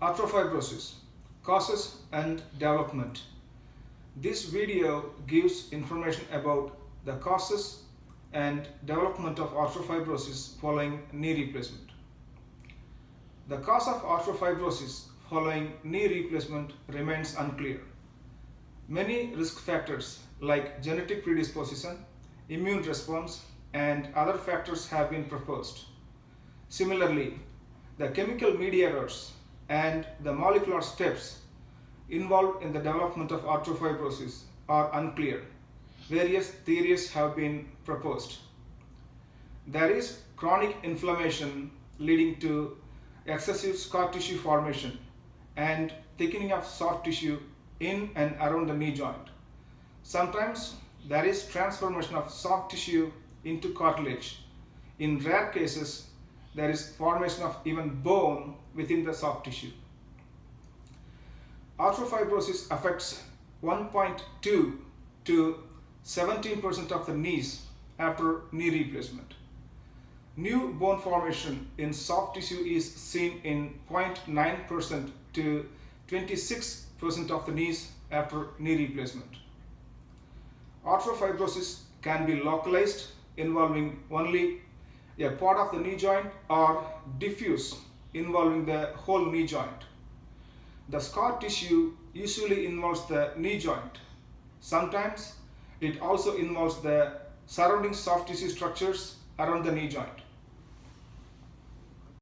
Arthrofibrosis, causes and development. This video gives information about the causes and development of arthrofibrosis following knee replacement. The cause of arthrofibrosis following knee replacement remains unclear. Many risk factors like genetic predisposition, immune response, and other factors have been proposed. Similarly, the chemical mediators and the molecular steps involved in the development of arthrofibrosis are unclear. Various theories have been proposed. There is chronic inflammation leading to excessive scar tissue formation and thickening of soft tissue in and around the knee joint. Sometimes there is transformation of soft tissue into cartilage. In rare cases, there is formation of even bone within the soft tissue. Arthrofibrosis affects 1.2 to 17% of the knees after knee replacement. New bone formation in soft tissue is seen in 0.9% to 26% of the knees after knee replacement. Arthrofibrosis can be localized, involving only a part of the knee joint, or diffuse, involving the whole knee joint. The scar tissue usually involves the knee joint. Sometimes it also involves the surrounding soft tissue structures around the knee joint.